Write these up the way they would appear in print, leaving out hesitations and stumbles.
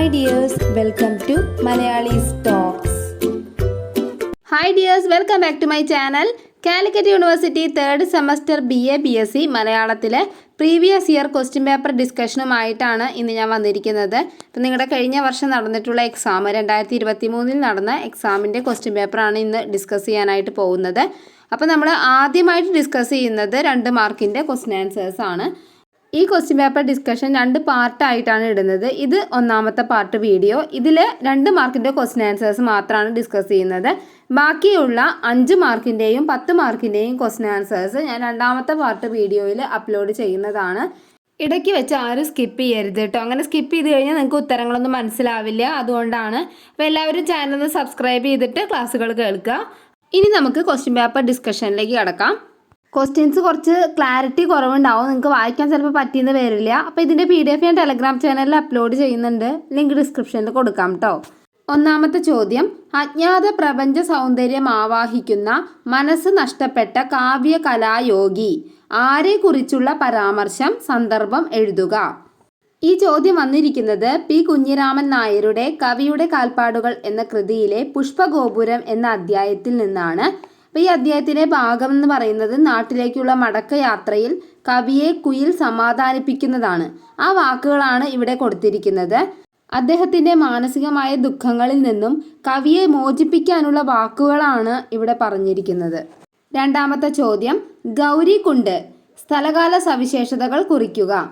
Hi dears, welcome to Malayali's Talks. Hi dears, welcome back to my channel. Calicut university third semester BA BSc മലയാളത്തിലെ previous year question paper ഡിസ്കഷനുമായിട്ടാണ് ഇന്ന് ഞാൻ വന്നിരിക്കുന്നത്. അപ്പോൾ നിങ്ങളുടെ കഴിഞ്ഞ വർഷം നടന്നിട്ടുള്ള എക്സാം 2023 നടന്ന എക്സാമിൻ്റെ ക്വസ്റ്റ്യൻ പേപ്പറാണ് ഇന്ന് ഡിസ്കസ് ചെയ്യാനായിട്ട് പോകുന്നത്. അപ്പോൾ നമ്മൾ ആദ്യമായിട്ട് ഡിസ്കസ് ചെയ്യുന്നത് 2 മാർക്കിൻ്റെ ക്വസ്റ്റ്യൻ ആൻസേഴ്സ് ആണ്. ഈ ക്വസ്റ്റ്യൻ പേപ്പർ ഡിസ്കഷൻ 2 പാർട്ടായിട്ടാണ് ഇടുന്നത്. ഇത് ഒന്നാമത്തെ പാർട്ട് വീഡിയോ. ഇതിൽ 2 മാർക്കിൻ്റെ ക്വസ്റ്റ്യൻ ആൻസേഴ്സ് മാത്രമാണ് ഡിസ്കസ് ചെയ്യുന്നത്. ബാക്കിയുള്ള 5 മാർക്കിൻ്റെയും 10 മാർക്കിൻ്റെയും ക്വസ്റ്റ്യൻ ആൻസേഴ്സ് ഞാൻ രണ്ടാമത്തെ പാർട്ട് വീഡിയോയിൽ അപ്ലോഡ് ചെയ്യുന്നതാണ്. ഇടയ്ക്ക് വെച്ച് ആരും സ്കിപ്പ് ചെയ്യരുത് കേട്ടോ. അങ്ങനെ സ്കിപ്പ് ചെയ്ത് കഴിഞ്ഞാൽ നിങ്ങൾക്ക് ഉത്തരങ്ങളൊന്നും മനസ്സിലാവില്ല. അതുകൊണ്ടാണ്. അപ്പോൾ എല്ലാവരും ചാനൽ ഒന്ന് സബ്സ്ക്രൈബ് ചെയ്തിട്ട് ക്ലാസ്സുകൾ കേൾക്കുക. ഇനി നമുക്ക് ക്വസ്റ്റ്യൻ പേപ്പർ ഡിസ്കഷനിലേക്ക് കടക്കാം. ക്വസ്റ്റ്യൻസ് കുറച്ച് ക്ലാരിറ്റി കുറവുണ്ടാവും, നിങ്ങൾക്ക് വായിക്കാൻ ചിലപ്പോൾ പറ്റിയെന്ന് വരില്ല. അപ്പോൾ ഇതിൻ്റെ PDF ഞാൻ ടെലഗ്രാം ചാനലിൽ അപ്ലോഡ് ചെയ്യുന്നുണ്ട്, ലിങ്ക് ഡിസ്ക്രിപ്ഷനിൽ കൊടുക്കാം കേട്ടോ. ഒന്നാമത്തെ ചോദ്യം, അജ്ഞാത പ്രപഞ്ച സൗന്ദര്യം ആവാഹിക്കുന്ന മനസ്സ് നഷ്ടപ്പെട്ട കാവ്യ കലായോഗി ആരെക്കുറിച്ചുള്ള പരാമർശം സന്ദർഭം എഴുതുക. ഈ ചോദ്യം വന്നിരിക്കുന്നത് P. കുഞ്ഞിരാമൻ നായരുടെ കവിയുടെ കാൽപ്പാടുകൾ എന്ന കൃതിയിലെ പുഷ്പഗോപുരം എന്ന അധ്യായത്തിൽ നിന്നാണ്. അപ്പോൾ ഈ അധ്യായത്തിലെ ഭാഗം എന്ന് പറയുന്നത് നാട്ടിലേക്കുള്ള മടക്കയാത്രയിൽ കവിയെ കുയിൽ സമാധാനിപ്പിക്കുന്നതാണ്. ആ വാക്കുകളാണ് ഇവിടെ കൊടുത്തിരിക്കുന്നത്. അദ്ദേഹത്തിൻ്റെ മാനസികമായ ദുഃഖങ്ങളിൽ നിന്നും കവിയെ മോചിപ്പിക്കാനുള്ള വാക്കുകളാണ് ഇവിടെ പറഞ്ഞിരിക്കുന്നത്. രണ്ടാമത്തെ ചോദ്യം, ഗൗരികുണ്ട് സ്ഥലകാല സവിശേഷതകൾ കുറിക്കുക.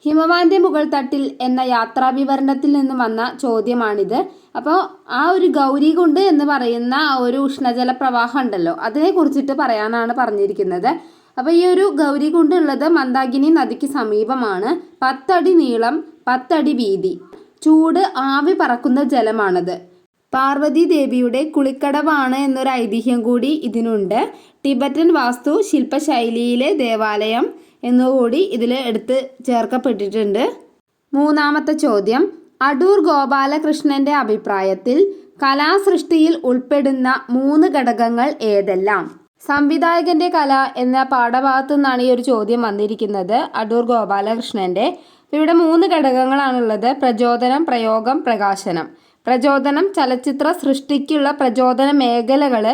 ഹിമവാന്റെ മുകൾ തട്ടിൽ എന്ന യാത്രാവിവരണത്തിൽ നിന്ന് വന്ന ചോദ്യമാണിത്. അപ്പോൾ ആ ഒരു ഗൗരികുണ്ട് എന്ന് പറയുന്ന ആ ഒരു ഉഷ്ണജല പ്രവാഹം ഉണ്ടല്ലോ, അതിനെ കുറിച്ചിട്ട് പറയാനാണ് പറഞ്ഞിരിക്കുന്നത്. അപ്പോൾ ഈ ഒരു ഗൗരികുണ്ട് ഉള്ളത് മന്ദാകിനി നദിക്ക് സമീപമാണ്. 10 അടി നീളം, 10 അടി വീതി, ചൂട് ആവി പറക്കുന്ന ജലമാണത്. പാർവതി ദേവിയുടെ കുളിക്കടവാണ് എന്നൊരു ഐതിഹ്യം കൂടി ഇതിനുണ്ട്. ടിബറ്റൻ വാസ്തു ശില്പശൈലിയിലെ ദേവാലയം എന്നുകൂടി ഇതിൽ എടുത്ത് ചേർക്കപ്പെട്ടിട്ടുണ്ട്. മൂന്നാമത്തെ ചോദ്യം, അടൂർ ഗോപാലകൃഷ്ണന്റെ അഭിപ്രായത്തിൽ കലാസൃഷ്ടിയിൽ ഉൾപ്പെടുന്ന 3 ഘടകങ്ങൾ ഏതെല്ലാം? സംവിധായകന്റെ കല എന്ന പാഠഭാഗത്തു നിന്നാണ് ഈ ഒരു ചോദ്യം വന്നിരിക്കുന്നത്, അടൂർ ഗോപാലകൃഷ്ണന്റെ. ഇവിടെ 3 ഘടകങ്ങളാണുള്ളത്: പ്രചോദനം, പ്രയോഗം, പ്രകാശനം. പ്രചോദനം ചലച്ചിത്ര സൃഷ്ടിക്കുള്ള പ്രചോദന മേഖലകൾ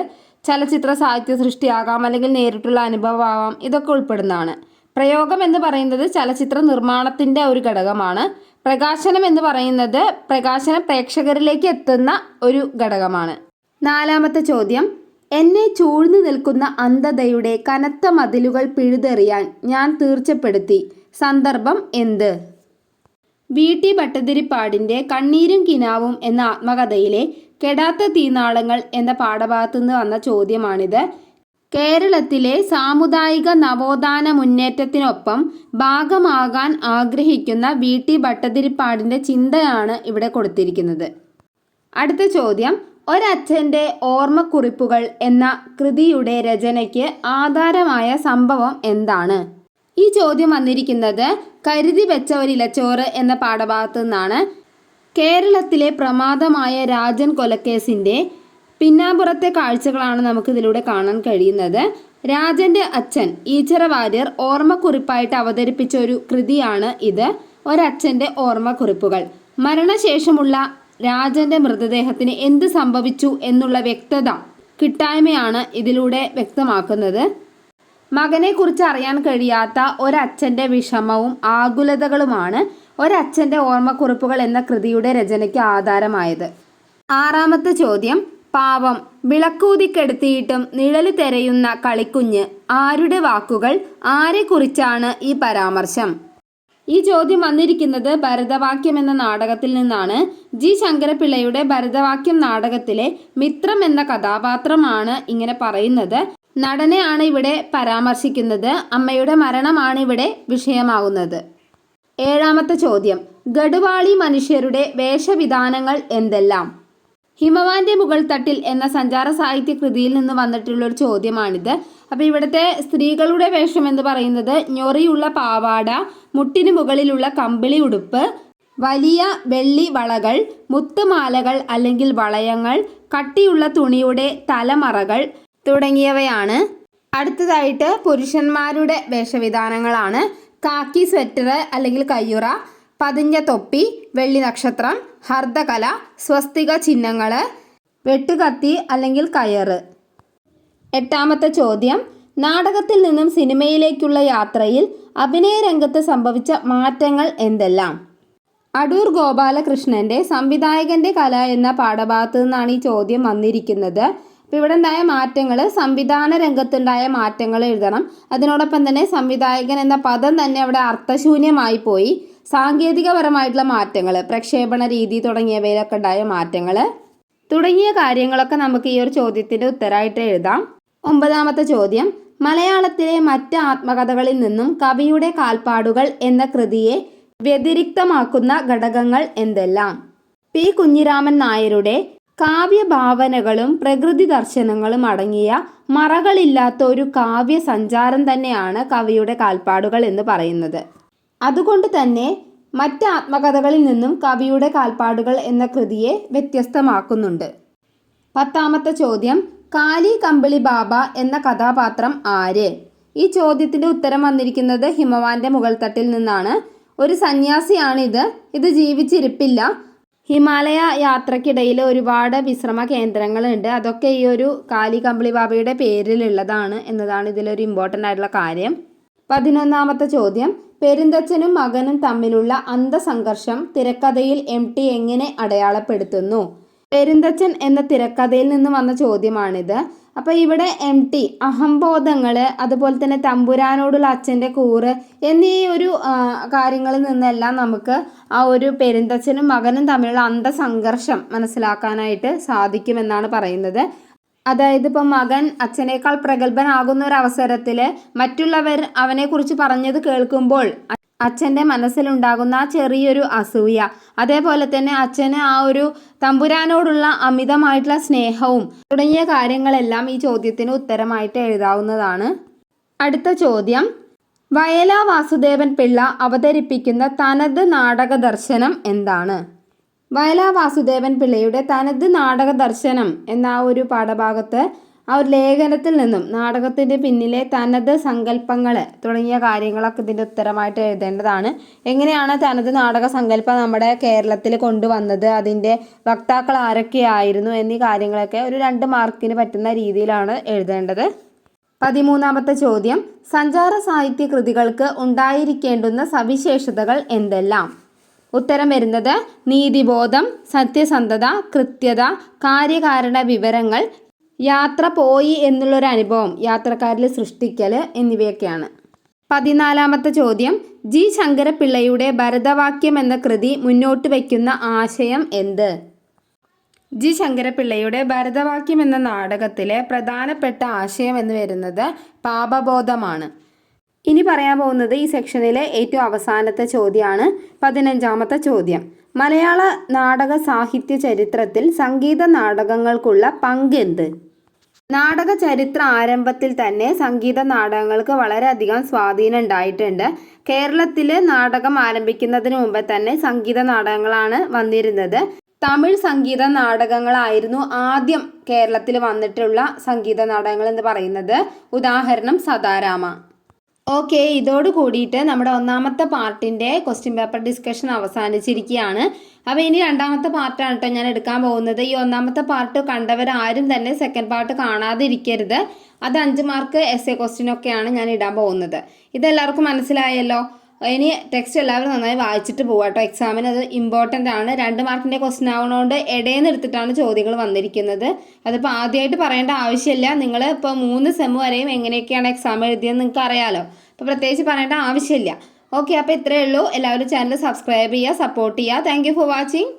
ചലച്ചിത്ര സാഹിത്യ സൃഷ്ടിയാകാം, അല്ലെങ്കിൽ നേരിട്ടുള്ള അനുഭവമാകാം, ഇതൊക്കെ ഉൾപ്പെടുന്നതാണ്. പ്രയോഗം എന്ന് പറയുന്നത് ചലച്ചിത്ര നിർമ്മാണത്തിൻ്റെ ഒരു ഘടകമാണ്. പ്രകാശനം എന്ന് പറയുന്നത് പ്രകാശനം പ്രേക്ഷകരിലേക്ക് എത്തുന്ന ഒരു ഘടകമാണ്. നാലാമത്തെ ചോദ്യം, എന്നെ ചൂഴ്ന്നു നിൽക്കുന്ന അന്ധതയുടെ കനത്ത മതിലുകൾ പിഴുതെറിയാൻ ഞാൻ തീർച്ചപ്പെടുത്തി. സന്ദർഭം എന്ത്? VT ഭട്ടതിരിപ്പാടിൻ്റെ കണ്ണീരും കിനാവും എന്ന ആത്മകഥയിലെ കെടാത്ത തീനാളങ്ങൾ എന്ന പാഠഭാഗത്തു നിന്ന് വന്ന ചോദ്യമാണിത്. കേരളത്തിലെ സാമുദായിക നവോത്ഥാന മുന്നേറ്റത്തിനൊപ്പം ഭാഗമാകാൻ ആഗ്രഹിക്കുന്ന VT ഭട്ടതിരിപ്പാടിൻ്റെ ചിന്തയാണ് ഇവിടെ കൊടുത്തിരിക്കുന്നത്. അടുത്ത ചോദ്യം, ഒരച്ഛൻ്റെ ഓർമ്മക്കുറിപ്പുകൾ എന്ന കൃതിയുടെ രചനയ്ക്ക് ആധാരമായ സംഭവം എന്താണ്? ഈ ചോദ്യം വന്നിരിക്കുന്നത് കരുതി വെച്ച ഒരിലച്ചോറ് എന്ന പാഠഭാഗത്തു നിന്നാണ്. കേരളത്തിലെ പ്രമാദമായ രാജൻ കൊലക്കേസിൻ്റെ പിന്നാമ്പുറത്തെ കാഴ്ചകളാണ് നമുക്കിതിലൂടെ കാണാൻ കഴിയുന്നത്. രാജൻ്റെ അച്ഛൻ ഈച്ചറ വാര്യർ ഓർമ്മക്കുറിപ്പായിട്ട് അവതരിപ്പിച്ച ഒരു കൃതിയാണ് ഇത്, ഒരച്ഛൻ്റെ ഓർമ്മക്കുറിപ്പുകൾ. മരണശേഷമുള്ള രാജൻ്റെ മൃതദേഹത്തിന് എന്ത് സംഭവിച്ചു എന്നുള്ള വ്യക്തത കിട്ടായ്മയാണ് ഇതിലൂടെ വ്യക്തമാക്കുന്നത്. മകനെക്കുറിച്ച് അറിയാൻ കഴിയാത്ത ഒരച്ഛൻ്റെ വിഷമവും ആകുലതകളുമാണ് ഒരച്ഛൻ്റെ ഓർമ്മക്കുറിപ്പുകൾ എന്ന കൃതിയുടെ രചനയ്ക്ക് ആധാരമായത്. ആറാമത്തെ ചോദ്യം, പാവം വിളക്കൂതിക്കെടുത്തിയിട്ടും നിഴല് തെരയുന്ന കളിക്കുഞ്ഞ് ആരുടെ വാക്കുകൾ? ആരെക്കുറിച്ചാണ് ഈ പരാമർശം? ഈ ചോദ്യം വന്നിരിക്കുന്നത് ഭരതവാക്യം എന്ന നാടകത്തിൽ നിന്നാണ്. G. ശങ്കരപിള്ളയുടെ ഭരതവാക്യം നാടകത്തിലെ മിത്രം എന്ന കഥാപാത്രമാണ് ഇങ്ങനെ പറയുന്നത്. നടനെയാണ് ഇവിടെ പരാമർശിക്കുന്നത്. അമ്മയുടെ മരണമാണ് ഇവിടെ വിഷയമാകുന്നത്. ഏഴാമത്തെ ചോദ്യം, ഗഡുവാളി മനുഷ്യരുടെ വേഷവിധാനങ്ങൾ എന്തെല്ലാം? ഹിമവാന്റെ മുകൾ തട്ടിൽ എന്ന സഞ്ചാര സാഹിത്യ കൃതിയിൽ നിന്ന് വന്നിട്ടുള്ളൊരു ചോദ്യമാണിത്. അപ്പോൾ ഇവിടുത്തെ സ്ത്രീകളുടെ വേഷം എന്ന് പറയുന്നത് ഞൊറിയുള്ള പാവാട, മുട്ടിന് മുകളിലുള്ള കമ്പിളി ഉടുപ്പ്, വലിയ വെള്ളി വളകൾ, മുത്തുമാലകൾ അല്ലെങ്കിൽ വളയങ്ങൾ, കട്ടിയുള്ള തുണിയുടെ തലമറകൾ തുടങ്ങിയവയാണ്. അടുത്തതായിട്ട് പുരുഷന്മാരുടെ വേഷവിധാനങ്ങളാണ്. കാക്കി സ്വെറ്റർ അല്ലെങ്കിൽ കയ്യുറ, പതിഞ്ഞ തൊപ്പി, വെള്ളി നക്ഷത്രം, ഹർദകല, സ്വസ്തിക ചിഹ്നങ്ങൾ, വെട്ടുകത്തി അല്ലെങ്കിൽ കയറ്. എട്ടാമത്തെ ചോദ്യം, നാടകത്തിൽ നിന്നും സിനിമയിലേക്കുള്ള യാത്രയിൽ അഭിനയ രംഗത്ത് സംഭവിച്ച മാറ്റങ്ങൾ എന്തെല്ലാം? അടൂർ ഗോപാലകൃഷ്ണൻ്റെ സംവിധായകൻ്റെ കല എന്ന പാഠഭാഗത്തു നിന്നാണ് ഈ ചോദ്യം വന്നിരിക്കുന്നത്. അപ്പോൾ ഇവിടെ ഉണ്ടായ മാറ്റങ്ങൾ, സംവിധാന രംഗത്തുണ്ടായ മാറ്റങ്ങൾ എഴുതണം. അതിനോടൊപ്പം തന്നെ സംവിധായകൻ എന്ന പദം തന്നെ അവിടെ അർത്ഥശൂന്യമായി പോയി. സാങ്കേതികപരമായിട്ടുള്ള മാറ്റങ്ങൾ, പ്രക്ഷേപണ രീതി തുടങ്ങിയവയിലൊക്കെ ഉണ്ടായ മാറ്റങ്ങൾ തുടങ്ങിയ കാര്യങ്ങളൊക്കെ നമുക്ക് ഈ ഒരു ചോദ്യത്തിൻ്റെ ഉത്തരമായിട്ട് എഴുതാം. ഒമ്പതാമത്തെ ചോദ്യം, മലയാളത്തിലെ മറ്റ് ആത്മകഥകളിൽ നിന്നും കവിയുടെ കാൽപ്പാടുകൾ എന്ന കൃതിയെ വ്യതിരിക്തമാക്കുന്ന ഘടകങ്ങൾ എന്തെല്ലാം? പി കുഞ്ഞിരാമൻ നായരുടെ കാവ്യഭാവനകളും പ്രകൃതി ദർശനങ്ങളും അടങ്ങിയ മറകളില്ലാത്ത ഒരു കാവ്യ സഞ്ചാരം തന്നെയാണ് കവിയുടെ കാൽപ്പാടുകൾ എന്ന് പറയുന്നത്. അതുകൊണ്ട് തന്നെ മറ്റ് ആത്മകഥകളിൽ നിന്നും കവിയുടെ കാൽപ്പാടുകൾ എന്ന കൃതിയെ വ്യത്യസ്തമാക്കുന്നുണ്ട്. പത്താമത്തെ ചോദ്യം, കാലി കമ്പിളി ബാബ എന്ന കഥാപാത്രം ആര്? ഈ ചോദ്യത്തിൻ്റെ ഉത്തരം വന്നിരിക്കുന്നത് ഹിമവാന്റെ മുകൾ തട്ടിൽ നിന്നാണ്. ഒരു സന്യാസിയാണിത്. ഇത് ജീവിച്ചിരിപ്പില്ല. ഹിമാലയ യാത്രക്കിടയിൽ ഒരുപാട് വിശ്രമ കേന്ദ്രങ്ങളുണ്ട്. അതൊക്കെ ഈ ഒരു കാലി കമ്പിളി ബാബയുടെ പേരിലുള്ളതാണ് എന്നതാണ് ഇതിലൊരു ഇമ്പോർട്ടൻ്റ് ആയിട്ടുള്ള കാര്യം. 11ാമത്തെ ചോദ്യം, പെരുന്തച്ഛനും മകനും തമ്മിലുള്ള അന്തസംഘർഷം തിരക്കഥയിൽ MT എങ്ങനെ അടയാളപ്പെടുത്തുന്നു? പെരുന്തച്ഛൻ എന്ന തിരക്കഥയിൽ നിന്ന് വന്ന ചോദ്യമാണിത്. അപ്പോൾ ഇവിടെ MT അഹംബോധങ്ങൾ, അതുപോലെ തന്നെ തമ്പുരാനോടുള്ള അച്ഛൻ്റെ കൂറ് എന്നീ ഒരു കാര്യങ്ങളിൽ നിന്നെല്ലാം നമുക്ക് ആ ഒരു പെരുന്തച്ഛനും മകനും തമ്മിലുള്ള അന്തസംഘർഷം മനസ്സിലാക്കാനായിട്ട് സാധിക്കുമെന്നാണ് പറയുന്നത്. അതായത് ഇപ്പം മകൻ അച്ഛനേക്കാൾ പ്രഗത്ഭനാകുന്ന ഒരു അവസരത്തിൽ മറ്റുള്ളവർ അവനെക്കുറിച്ച് പറഞ്ഞത് കേൾക്കുമ്പോൾ അച്ഛൻ്റെ മനസ്സിലുണ്ടാകുന്ന ആ ചെറിയൊരു അസൂയ, അതേപോലെ തന്നെ അച്ഛന് ആ ഒരു തമ്പുരാനോടുള്ള അമിതമായിട്ടുള്ള സ്നേഹവും തുടങ്ങിയ കാര്യങ്ങളെല്ലാം ഈ ചോദ്യത്തിന് ഉത്തരമായിട്ട് എഴുതാവുന്നതാണ്. അടുത്ത ചോദ്യം, വയല വാസുദേവൻ പിള്ള അവതരിപ്പിക്കുന്ന തനത് നാടക ദർശനം എന്താണ്? വയല വാസുദേവൻ പിള്ളയുടെ തനത് നാടക ദർശനം എന്ന ആ ഒരു പാഠഭാഗത്ത് ആ ഒരു ലേഖനത്തിൽ നിന്നും നാടകത്തിൻ്റെ പിന്നിലെ തനത് സങ്കല്പങ്ങൾ തുടങ്ങിയ കാര്യങ്ങളൊക്കെ ഇതിൻ്റെ ഉത്തരമായിട്ട് എഴുതേണ്ടതാണ്. എങ്ങനെയാണ് തനത് നാടക സങ്കല്പം നമ്മുടെ കേരളത്തിൽ കൊണ്ടുവന്നത്, അതിൻ്റെ വക്താക്കൾ ആരൊക്കെയായിരുന്നു എന്നീ കാര്യങ്ങളൊക്കെ ഒരു 2 മാർക്കിന് പറ്റുന്ന രീതിയിലാണ് എഴുതേണ്ടത്. 13ാമത്തെ ചോദ്യം, സഞ്ചാര സാഹിത്യ കൃതികൾക്ക് ഉണ്ടായിരിക്കേണ്ടുന്ന സവിശേഷതകൾ എന്തെല്ലാം? ഉത്തരം വരുന്നത് നീതിബോധം, സത്യസന്ധത, കൃത്യത, കാര്യകാരണ വിവരങ്ങൾ, യാത്ര പോയി എന്നുള്ളൊരു അനുഭവം യാത്രക്കാരിൽ സൃഷ്ടിക്കൽ എന്നിവയൊക്കെയാണ്. 14ാമത്തെ ചോദ്യം, ജി ശങ്കരപ്പിള്ളയുടെ ഭരതവാക്യം എന്ന കൃതി മുന്നോട്ട് വയ്ക്കുന്ന ആശയം എന്ത്? ജി ശങ്കരപ്പിള്ളയുടെ ഭരതവാക്യം എന്ന നാടകത്തിലെ പ്രധാനപ്പെട്ട ആശയം എന്ന് വരുന്നത് പാപബോധമാണ്. ഇനി പറയാൻ പോകുന്നത് ഈ സെക്ഷനിലെ ഏറ്റവും അവസാനത്തെ ചോദ്യമാണ്. 15ാമത്തെ ചോദ്യം, മലയാള നാടക സാഹിത്യ ചരിത്രത്തിൽ സംഗീത നാടകങ്ങൾക്കുള്ള പങ്കെന്ത്? നാടക ചരിത്ര ആരംഭത്തിൽ തന്നെ സംഗീത നാടകങ്ങൾക്ക് വളരെയധികം സ്വാധീനം ഉണ്ടായിട്ടുണ്ട്. കേരളത്തിൽ നാടകം ആരംഭിക്കുന്നതിന് മുമ്പ് തന്നെ സംഗീത നാടകങ്ങളാണ് വന്നിരുന്നത്. തമിഴ് സംഗീത നാടകങ്ങളായിരുന്നു ആദ്യം കേരളത്തിൽ വന്നിട്ടുള്ള സംഗീത നാടകങ്ങൾ എന്ന് പറയുന്നത്. ഉദാഹരണം സദാരാമ. ഓക്കെ, ഇതോട് കൂടിയിട്ട് നമ്മുടെ 1ാമത്തെ പാർട്ടിൻ്റെ ക്വസ്റ്റ്യൻ പേപ്പർ ഡിസ്കഷൻ അവസാനിച്ചിരിക്കുകയാണ്. അപ്പോൾ ഇനി 2ാമത്തെ പാർട്ടാണ് കേട്ടോ ഞാൻ എടുക്കാൻ പോകുന്നത്. ഈ 1ാമത്തെ പാർട്ട് കണ്ടവരാരും തന്നെ സെക്കൻഡ് പാർട്ട് കാണാതിരിക്കരുത്. അത് 5 മാർക്ക് essay ക്വസ്റ്റ്യൻ ഒക്കെയാണ് ഞാൻ ഇടാൻ പോകുന്നത്. ഇതെല്ലാവർക്കും മനസ്സിലായല്ലോ. ഇനി ടെക്സ്റ്റ് എല്ലാവരും നന്നായി വായിച്ചിട്ട് പോകാം കേട്ടോ. എക്സാമിന് അത് ഇമ്പോർട്ടൻ്റ് ആണ്. 2 മാർക്കിൻ്റെ ക്വസ്റ്റ്യൻ ആവുന്നതുകൊണ്ട് ഇടയിൽ എടുത്തിട്ടാണ് ചോദ്യങ്ങൾ വന്നിരിക്കുന്നത്. അതിപ്പോൾ ആദ്യമായിട്ട് പറയേണ്ട ആവശ്യമില്ല. നിങ്ങൾ ഇപ്പോൾ 3 സെം വരെയും എങ്ങനെയൊക്കെയാണ് എക്സാം എഴുതിയെന്ന് നിങ്ങൾക്ക് അറിയാമല്ലോ. അപ്പോൾ പ്രത്യേകിച്ച് പറയേണ്ട ആവശ്യമില്ല. ഓക്കെ, അപ്പോൾ ഇത്രയേ ഉള്ളൂ. എല്ലാവരും ചാനൽ സബ്സ്ക്രൈബ് ചെയ്യുക, സപ്പോർട്ട് ചെയ്യുക. Thank you for watching.